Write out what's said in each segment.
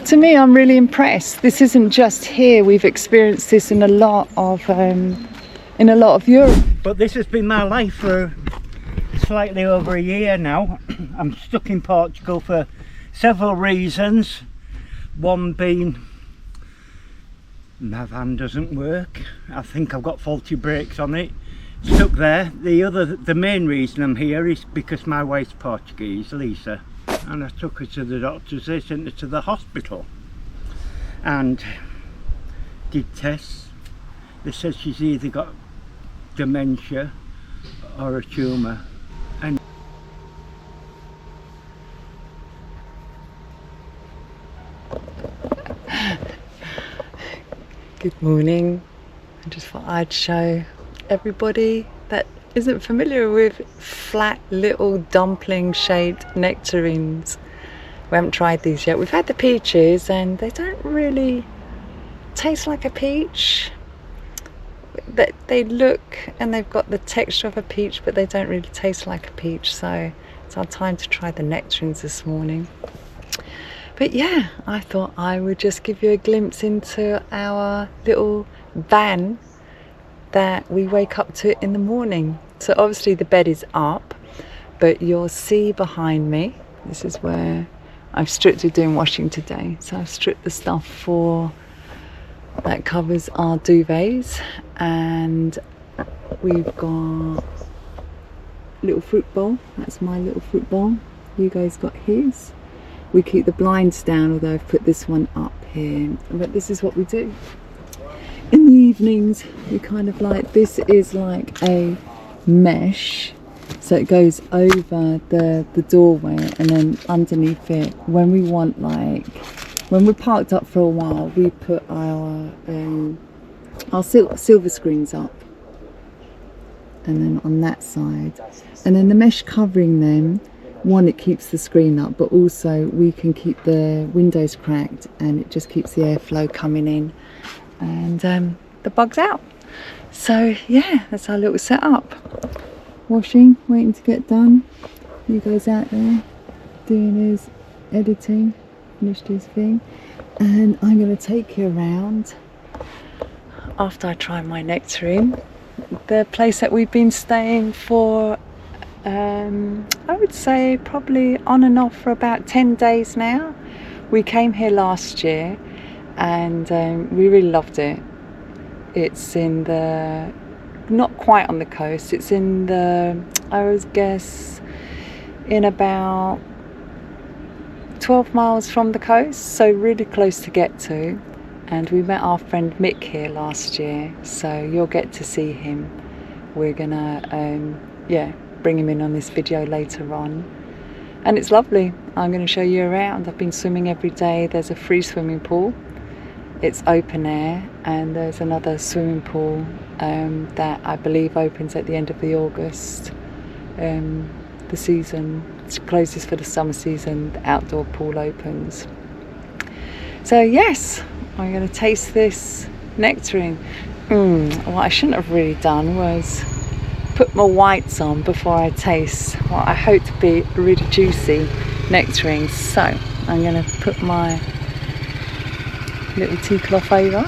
To me, I'm really impressed. This isn't just here. We've experienced this in a lot of Europe. But this has been my life for slightly over a year now. I'm stuck in Portugal for several reasons. One being my van doesn't work. I think I've got faulty brakes on it. Stuck there. The main reason I'm here is because my wife's Portuguese, Lisa, and I took her to the doctors. They sent her to the hospital and did tests. They said she's either got dementia or a tumour. And good morning. I just thought I'd show everybody that isn't familiar with flat little dumpling shaped nectarines. We haven't tried these yet. We've had the peaches and they don't really taste like a peach. They look and they've got the texture of a peach, but they don't really taste like a peach. So it's our time to try the nectarines this morning. But yeah, I thought I would just give you a glimpse into our little van that we wake up to in the morning. So obviously the bed is up, but you'll see behind me, this is where I've stripped, we're doing washing today. So I've stripped the stuff for that covers our duvets, and we've got a little fruit bowl. That's my little fruit bowl. You guys got his. We keep the blinds down, although I've put this one up here. But this is what we do. In the evenings, we kind of like, this is like a mesh. So it goes over the doorway, and then underneath it, when we want, like, when we're parked up for a while, we put our silver screens up. And then on that side. And then the mesh covering them, one, it keeps the screen up, but also we can keep the windows cracked and it just keeps the airflow coming in and the bugs out. So yeah, that's our little setup. Washing, waiting to get done. You guys out there doing his editing, finished his thing. And I'm going to take you around after I try my nectarine. The place that we've been staying for I would say probably on and off for about 10 days now. We came here last year and we really loved it. It's in the, not quite on the coast, it's in the, I would guess, in about 12 miles from the coast, so really close to get to. And we met our friend Mick here last year, so you'll get to see him. We're gonna bring him in on this video later on, and it's lovely. I'm going to show you around. I've been swimming every day. There's a free swimming pool, it's open air, and there's another swimming pool that I believe opens at the end of the August. The season closes for the summer season, the outdoor pool opens. So yes, I'm going to taste this nectarine. What I shouldn't have really done was put my whites on before I taste what I hope to be really juicy nectarines. So I'm going to put my little tea cloth over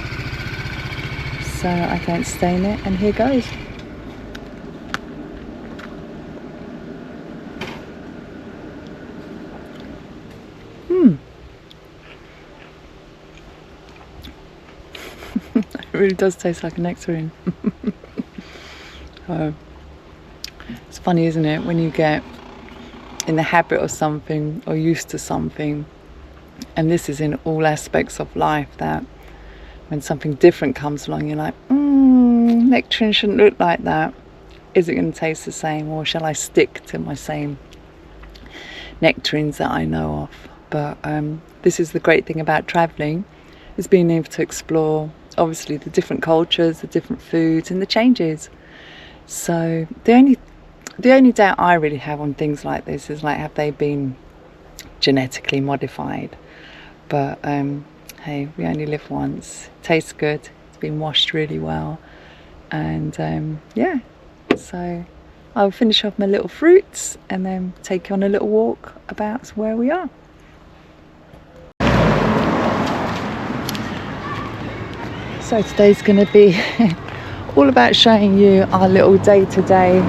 so I don't stain it, and here goes. It really does taste like a nectarine. It's funny, isn't it, when you get in the habit of something or used to something, and this is in all aspects of life, that when something different comes along, you're like, nectarine shouldn't look like that. Is it going to taste the same, or shall I stick to my same nectarines that I know of? But this is the great thing about travelling, is being able to explore, obviously, the different cultures, the different foods, and the changes. So the only doubt I really have on things like this is, like, have they been genetically modified? But hey, we only live once. It tastes good. It's been washed really well, and yeah. So I'll finish off my little fruits and then take you on a little walk about where we are. So today's going to be all about showing you our little day-to-day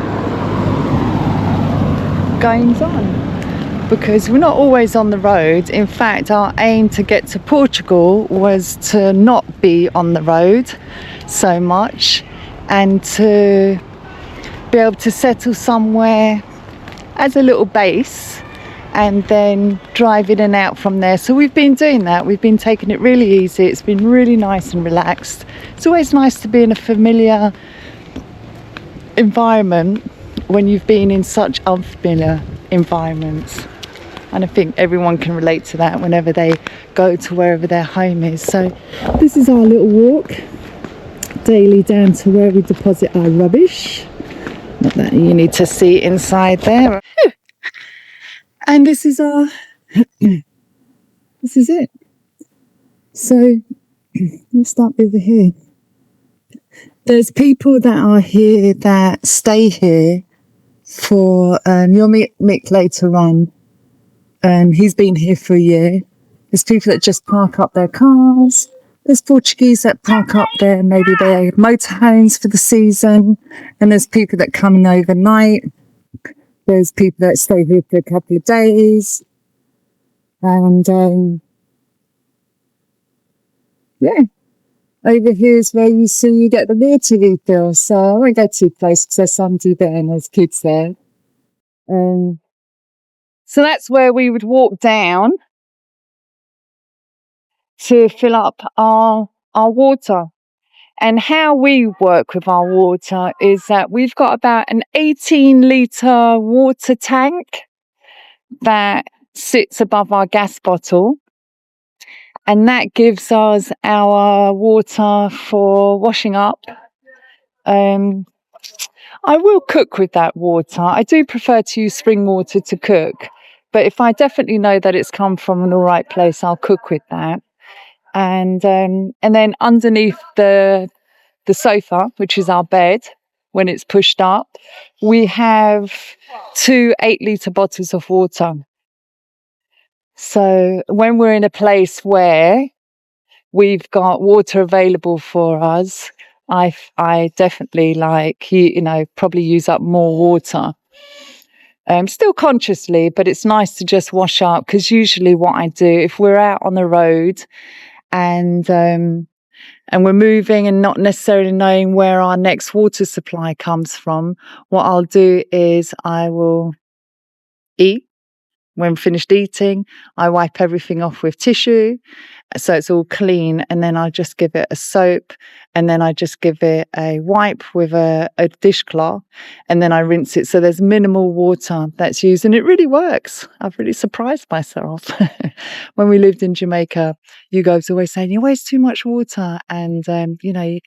goings on, because we're not always on the road. In fact, our aim to get to Portugal was to not be on the road so much and to be able to settle somewhere as a little base and then drive in and out from there. So we've been doing that. We've been taking it really easy. It's been really nice and relaxed. It's always nice to be in a familiar environment when you've been in such unfamiliar environments. And I think everyone can relate to that whenever they go to wherever their home is. So this is our little walk daily down to where we deposit our rubbish. Not that you need to see inside there. And this is our, this is it. So let's start over here. There's people that are here that stay here for, you'll meet Mick later on. He's been here for a year. There's people that just park up their cars. There's Portuguese that park up there, maybe their motorhomes for the season. And there's people that come in overnight. There's people that stay here for a couple of days. And, yeah. Over here is where you get the water refill. So I won't go too close because there's somebody there and there's kids there. So that's where we would walk down to fill up our water. And how we work with our water is that we've got about an 18-litre water tank that sits above our gas bottle. And that gives us our water for washing up. I will cook with that water. I do prefer to use spring water to cook. But if I definitely know that it's come from an all right place, I'll cook with that. And then underneath the sofa, which is our bed, when it's pushed up, we have 2 8-litre bottles of water. So when we're in a place where we've got water available for us, I definitely probably use up more water. Still consciously, but it's nice to just wash up, because usually what I do, if we're out on the road and we're moving and not necessarily knowing where our next water supply comes from, what I'll do is I will eat. When finished eating, I wipe everything off with tissue so it's all clean, and then I just give it a soap, and then I just give it a wipe with a dishcloth, and then I rinse it. So there's minimal water that's used, and it really works. I've really surprised myself. When we lived in Jamaica, you guys always saying, you waste too much water. And, it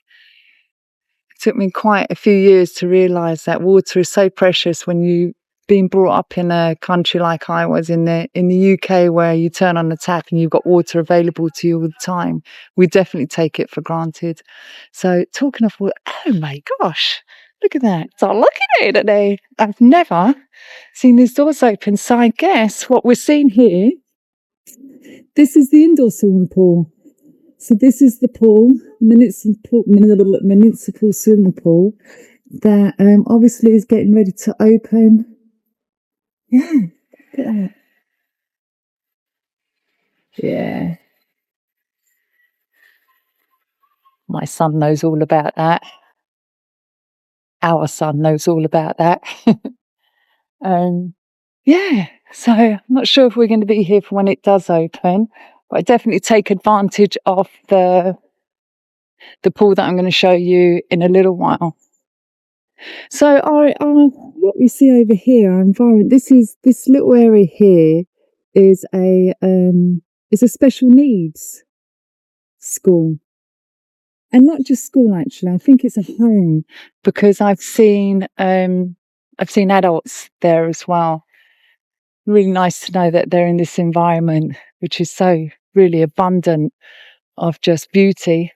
took me quite a few years to realise that water is so precious when you being brought up in a country like I was in the UK, where you turn on the tap and you've got water available to you all the time. We definitely take it for granted. So talking of water, oh my gosh, look at that. So look at it today. I've never seen these doors open. So I guess what we're seeing here, this is the indoor swimming pool. So this is the pool, municipal swimming pool that obviously is getting ready to open. Yeah, look at that. Yeah. My son knows all about that. Our son knows all about that. Yeah, so I'm not sure if we're going to be here for when it does open, but I definitely take advantage of the pool that I'm going to show you in a little while. So what we see over here, our environment, this little area here is a special needs school. And not just school, actually. I think it's a home, because I've seen adults there as well. Really nice to know that they're in this environment, which is so really abundant of just beauty.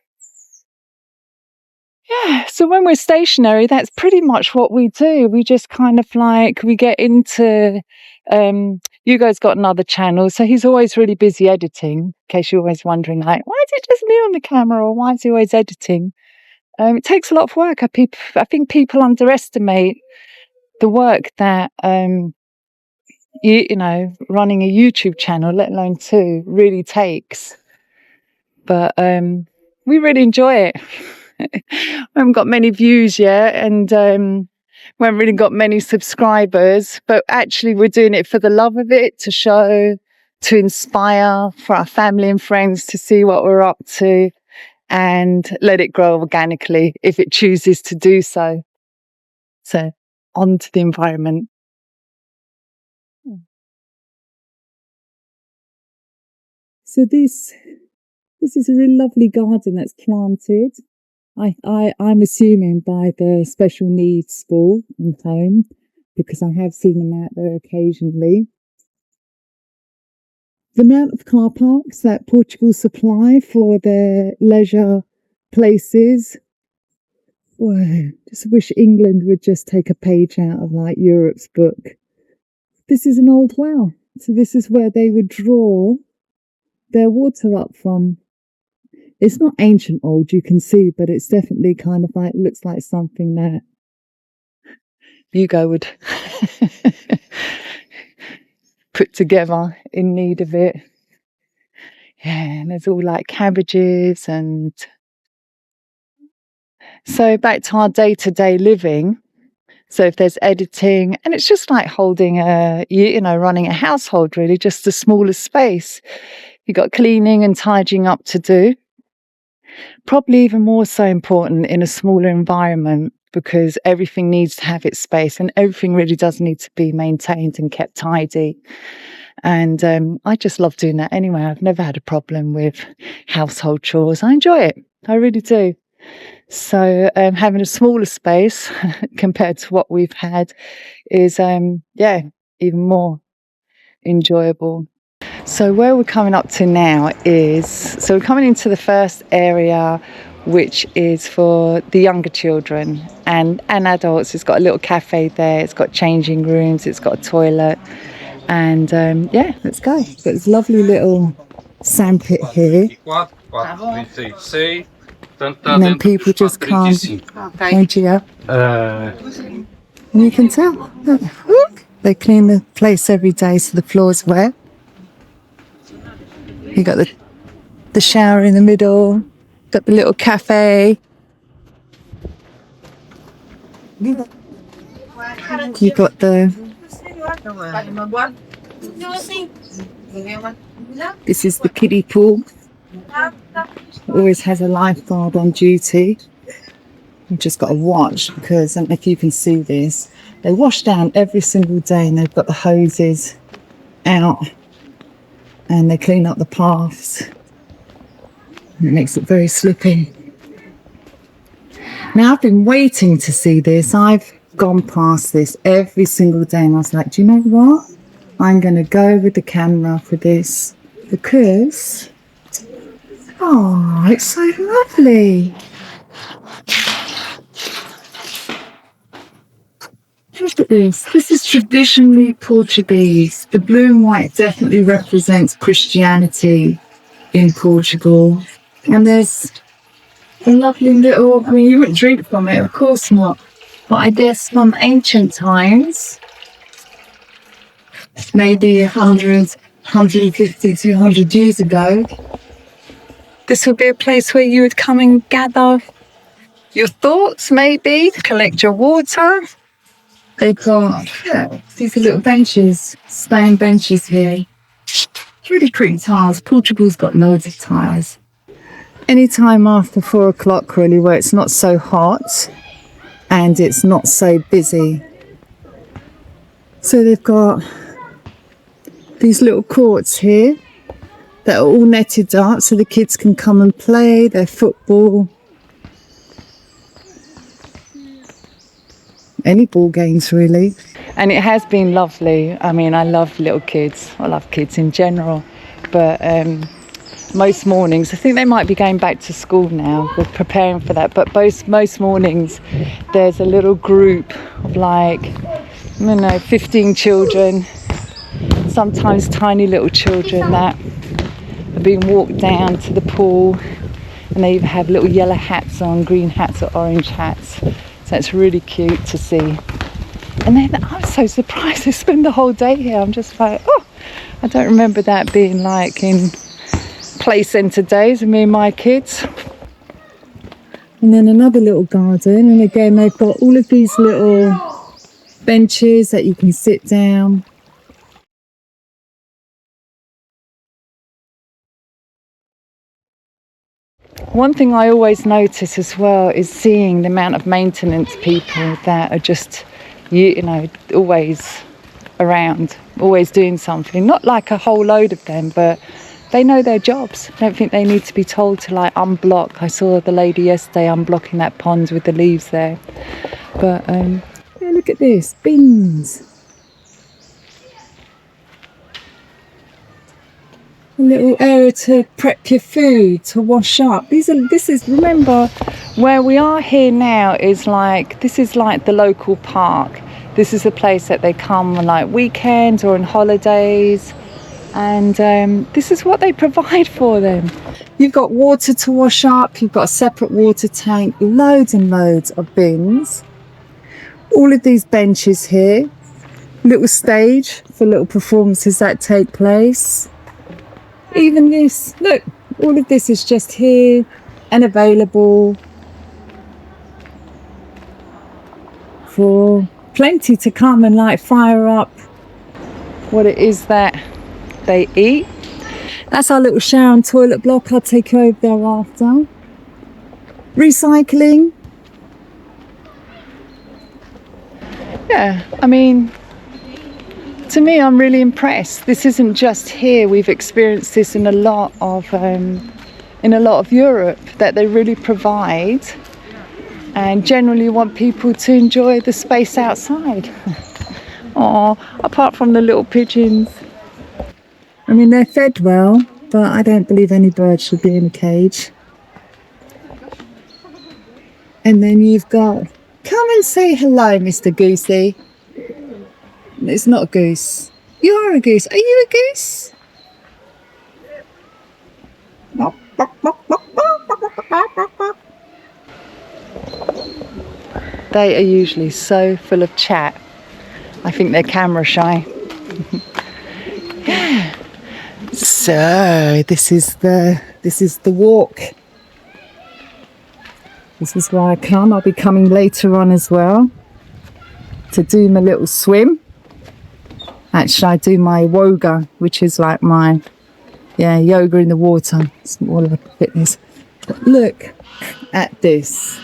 Yeah, so when we're stationary, that's pretty much what we do. We just kind of we get into, Hugo's got another channel, so he's always really busy editing, in case you're always wondering, why is it just me on the camera, or why is he always editing? It takes a lot of work. I think people underestimate the work that you know, running a YouTube channel, let alone two, really takes. But we really enjoy it. We haven't got many views yet, and we haven't really got many subscribers, but actually we're doing it for the love of it, to show, to inspire, for our family and friends to see what we're up to, and let it grow organically if it chooses to do so. So on to the environment. So this is a really lovely garden that's planted. I'm assuming by the special needs school and home, because I have seen them out there occasionally. The amount of car parks that Portugal supply for their leisure places. Whoa, just wish England would just take a page out of like Europe's book. This is an old well. So this is where they would draw their water up from. It's not ancient old, you can see, but it's definitely kind of like, looks like something that Hugo would put together in need of it. Yeah, and there's all like cabbages. And so back to our day-to-day living. So if there's editing, and it's just like holding running a household, really, just a smaller space. You've got cleaning and tidying up to do. Probably even more so important in a smaller environment, because everything needs to have its space, and everything really does need to be maintained and kept tidy. And I just love doing that anyway. I've never had a problem with household chores. I enjoy it. I really do. So having a smaller space compared to what we've had is, even more enjoyable. So where we're coming up to now is, we're coming into the first area, which is for the younger children and adults. It's got a little cafe there. It's got changing rooms. It's got a toilet. And let's go. Got this lovely little sandpit here. And then people just come and you can tell. They clean the place every day, so the floor's wet. You got the shower in the middle, got the little cafe. You got this is the kiddie pool. Always has a lifeguard on duty. You've just got to watch, because I don't know if you can see this. They wash down every single day, and they've got the hoses out, and they clean up the paths. It makes it very slippy. Now, I've been waiting to see this. I've gone past this every single day, and I was like, do you know what? I'm going to go with the camera for this, because, it's so lovely. Look at this. This is traditionally Portuguese. The blue and white definitely represents Christianity in Portugal. And there's a lovely little, you wouldn't drink from it, of course not. But I guess from ancient times, maybe 100, 150, 200 years ago, this would be a place where you would come and gather your thoughts, maybe, collect your water. They've got these little benches, stone benches here. Really pretty tiles. Portugal's got loads of tiles. Any time after 4 o'clock, really, where it's not so hot and it's not so busy. So they've got these little courts here that are all netted up, so the kids can come and play their football. Any ball games, really. And it has been lovely. I love little kids. I love kids in general. But most mornings, I think they might be going back to school now. We're preparing for that. But most mornings, there's a little group of 15 children, sometimes tiny little children, that are being walked down to the pool And they even have little yellow hats on, green hats or orange hats. So it's really cute to see. And then I'm so surprised they spend the whole day here. I'm just like, oh, I don't remember that being like in play centre days with me and my kids. And then another little garden. And again, they've got all of these little benches that you can sit down. One thing I always notice as well is seeing the amount of maintenance people that are just, you know, always around, always doing something. Not like a whole load of them, but they know their jobs. I don't think they need to be told to like unblock. I saw the lady yesterday unblocking that pond with the leaves there. But yeah, look at this, bins. A little area to prep your food, to wash up. This is, remember, where we are here now is like, this is like the local park. This is a place that they come on like weekends or on holidays. And this is what they provide for them. You've got water to wash up, you've got a separate water tank, loads and loads of bins. All of these benches here, little stage for little performances that take place. Even this, look, all of this is just here and available for plenty to come and like fire up what it is that they eat. That's our little shower and toilet block. I'll take you over there after. Recycling. Yeah, I mean, to me, I'm really impressed. This isn't just here. We've experienced this in a lot of Europe, that they really provide and generally want people to enjoy the space outside. Oh, apart from the little pigeons. I mean, they're fed well, but I don't believe any bird should be in a cage. And then you've got, come and say hello, Mr. Goosey. It's not a goose. You are a goose. Are you a goose? They are usually so full of chat. I think they're camera shy. Yeah. So this is the walk. This is where I come. I'll be coming later on as well to do my little swim. Actually, I do my woga, which is like my yoga in the water. It's all of a fitness. But look at this.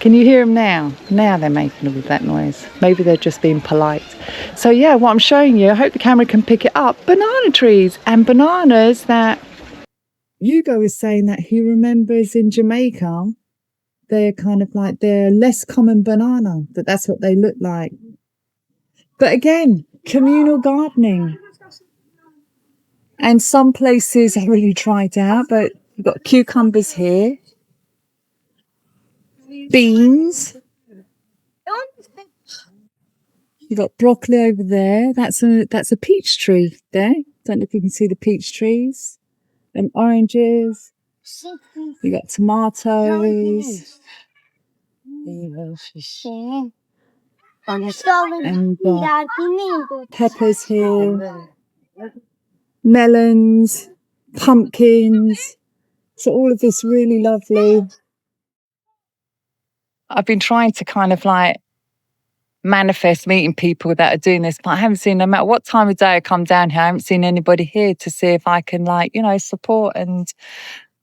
Can you hear them now? Now they're making all of that noise. Maybe they're just being polite. So yeah, what I'm showing you, I hope the camera can pick it up. Banana trees and bananas that Hugo is saying that he remembers in Jamaica, they're kind of like, they're less common banana, that's what they look like. But again, communal gardening. And some places I really tried out, but you've got cucumbers here. Beans. You've got broccoli over there. That's a peach tree there. Don't know if you can see the peach trees. And oranges. You got tomatoes. And peppers here. Melons. Pumpkins. So all of this really lovely. I've been trying to kind of like manifest meeting people that are doing this, but I haven't seen, no matter what time of day I come down here, I haven't seen anybody here to see if I can like, you know, support and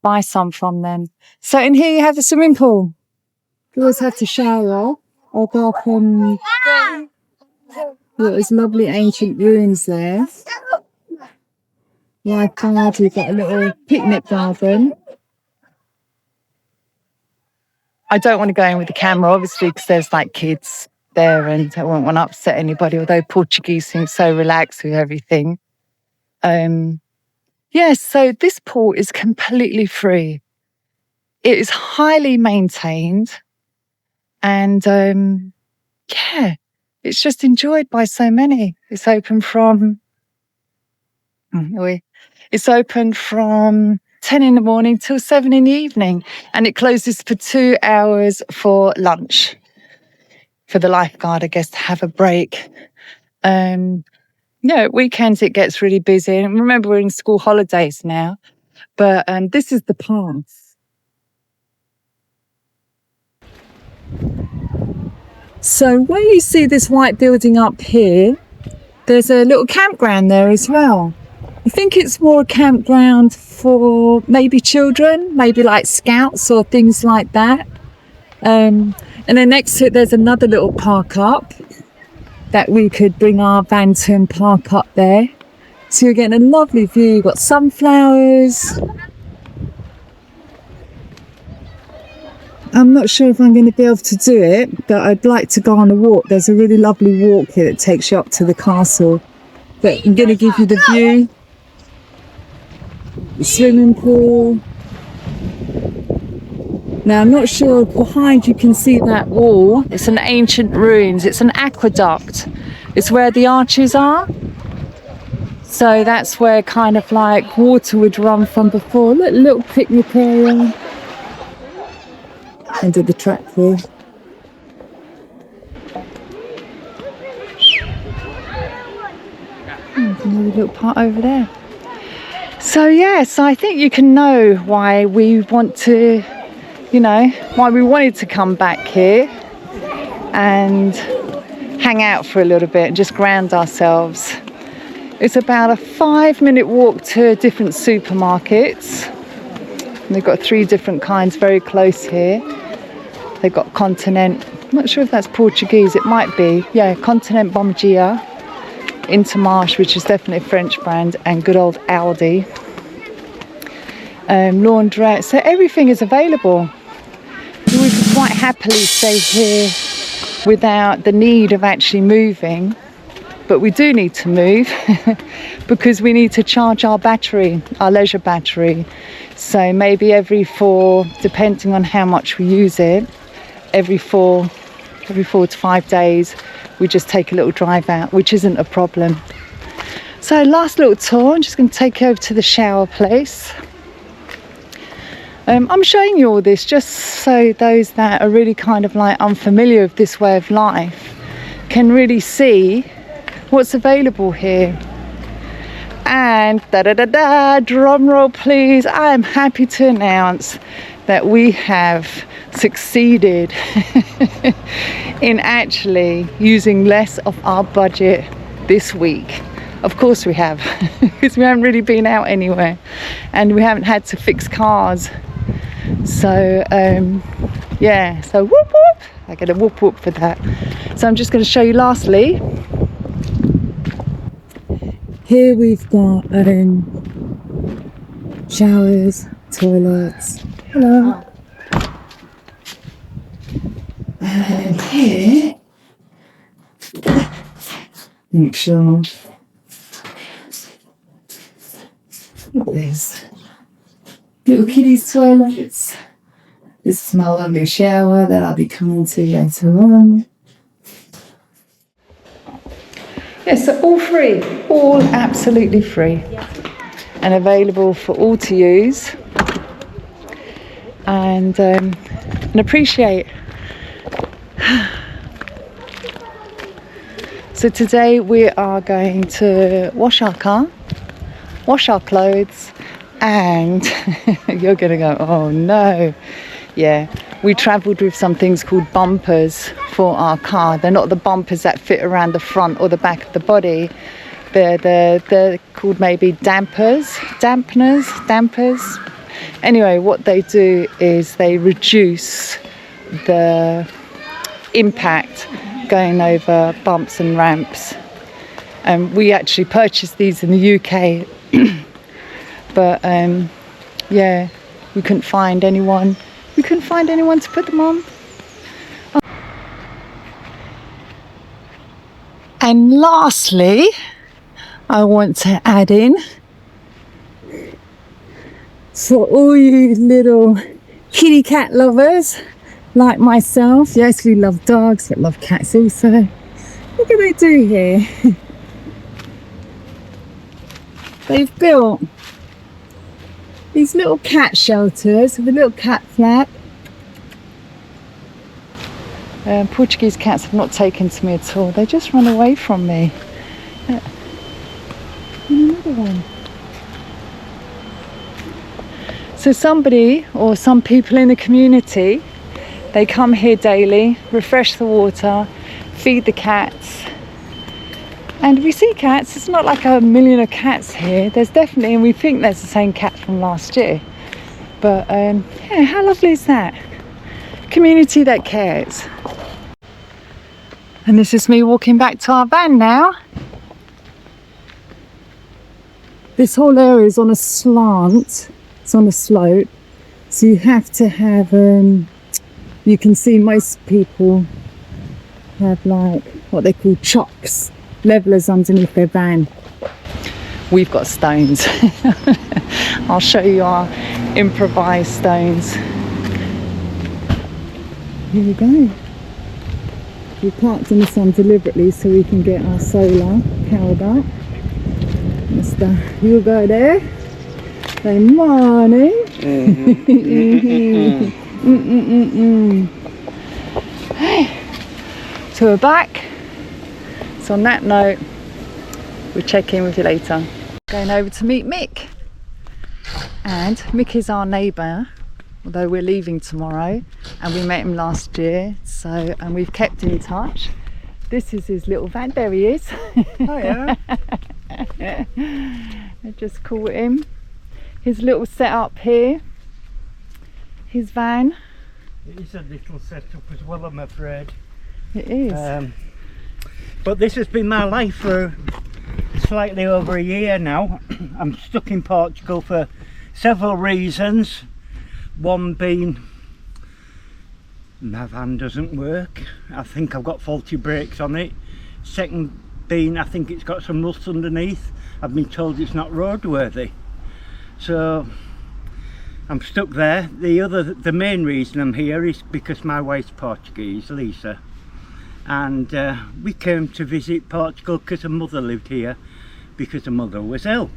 buy some from them. So in here you have the swimming pool. You always have to shower or go up on those lovely ancient ruins there. Like that, we've got a little picnic garden. I don't want to go in with the camera, obviously, because there's like kids there and I won't want to upset anybody, although Portuguese seem so relaxed with everything. Yeah, so this pool is completely free. It is highly maintained and yeah, it's just enjoyed by so many. It's open from 10 in the morning till 7 in the evening, and it closes for 2 hours for lunch. For the lifeguard, I guess, to have a break. Yeah, at weekends it gets really busy. And remember, we're in school holidays now, but this is the path. So where you see this white building up here, there's a little campground there as well. I think it's more a campground for maybe children, maybe like scouts or things like that. And then next to it, there's another little park up that we could bring our van to and park up there. So you're getting a lovely view. You've got sunflowers. I'm not sure if I'm going to be able to do it, but I'd like to go on a walk. There's a really lovely walk here that takes you up to the castle. But I'm going to give you the view. The swimming pool. Now, I'm not sure, behind you can see that wall. It's an ancient ruins. It's an aqueduct. It's where the arches are. So that's where kind of like water would run from before. Look, little picnic area. End of the track here. There's another little part over there. So yes, I think you can know why we want to, why we wanted to come back here and hang out for a little bit and just ground ourselves. It's about a 5-minute walk to different supermarkets. And they've got 3 different kinds very close here. They've got Continent, I'm not sure if that's Portuguese, it might be. Yeah, Continent Bom Dia, Intermarché, which is definitely a French brand, and good old Aldi. Laundrette, so everything is available. We could quite happily stay here without the need of actually moving, but we do need to move because we need to charge our battery, our leisure battery. So maybe every 4, depending on how much we use it, every 4 to 5 days, we just take a little drive out, which isn't a problem. So last little tour, I'm just going to take you over to the shower place. I'm showing you all this just so those that are really kind of like unfamiliar with this way of life can really see what's available here. And drum roll please, I am happy to announce that we have succeeded in actually using less of our budget this week. Of course we have, because we haven't really been out anywhere and we haven't had to fix cars. So yeah, so whoop whoop, I get a whoop whoop for that. So I'm just going to show you lastly. Here we've got showers, toilets. Hello. And here, make sure. Look at this. Little kiddies' toilets. This is my lovely shower that I'll be coming to later on. Yes, so all free, all absolutely free, and available for all to use and appreciate. So today we are going to wash our car, wash our clothes, and you're gonna go, oh no. Yeah, we travelled with some things called bumpers for our car. They're not the bumpers that fit around the front or the back of the body. They're called maybe dampers. Anyway, what they do is they reduce the impact going over bumps and ramps. And we actually purchased these in the UK, but yeah, we couldn't find anyone. We couldn't find anyone to put them on. And lastly, I want to add in, for all you little kitty cat lovers like myself, yes, we love dogs but love cats also. What do they do here? They've built these little cat shelters with a little cat flap. Portuguese cats have not taken to me at all. They just run away from me. And another one. So somebody or some people in the community, they come here daily, refresh the water, feed the cats. And we see cats. It's not like a million of cats here. There's definitely, and we think there's the same cat from last year. But yeah, how lovely is that? Community that cares. And this is me walking back to our van now. This whole area is on a slant. It's on a slope. So you have to have, you can see most people have like what they call chocks, levelers underneath their van. We've got stones. I'll show you our improvised stones. Here we go. We parked in the sun deliberately so we can get our solar powered up. Mr. Hugo there. Say morning. Hey. So we're back. So on that note, we'll check in with you later. Going over to meet Mick. And Mick is our neighbour, although we're leaving tomorrow, and we met him last year, so, and we've kept in touch. This is his little van. There he is. Oh yeah. I just caught him. His little setup here, his van. It is a little setup as well, I'm afraid. It is. But this has been my life for slightly over a year now. I'm stuck in Portugal for several reasons. One being my van doesn't work. I think I've got faulty brakes on it. Second being I think it's got some rust underneath. I've been told it's not roadworthy. So I'm stuck there. The main reason I'm here is because my wife's Portuguese, Lisa. And we came to visit Portugal because her mother lived here because her mother was ill.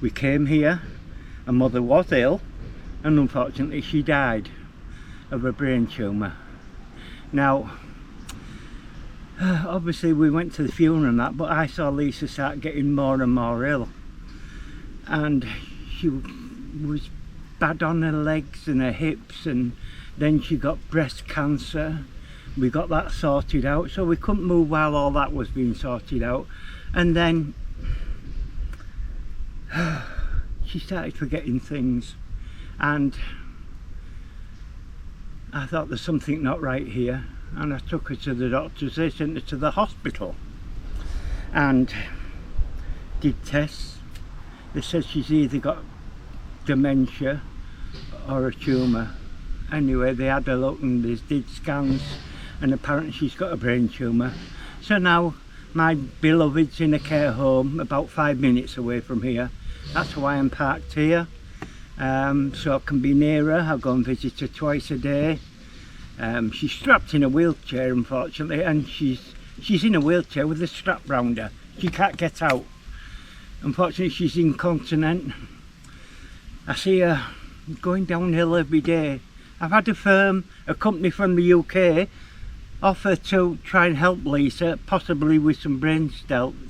We came here, her mother was ill, and unfortunately she died of a brain tumour. Now obviously we went to the funeral and that, but I saw Lisa start getting more and more ill, and she was bad on her legs and her hips, and then she got breast cancer. We got that sorted out, so we couldn't move while all that was being sorted out. And then she started forgetting things, and I thought there's something not right here, and I took her to the doctors. They sent her to the hospital and did tests. They said she's either got dementia or a tumour. Anyway, they had a look and they did scans, and apparently she's got a brain tumour. So now my beloved's in a care home about 5 minutes away from here. That's why I'm parked here, so I can be near her. I'll go and visit her twice a day. She's strapped in a wheelchair, unfortunately, and she's in a wheelchair with a strap round her. She can't get out. Unfortunately, she's incontinent. I see her going downhill every day. I've had a company from the UK, offer to try and help Lisa, possibly with some brain stem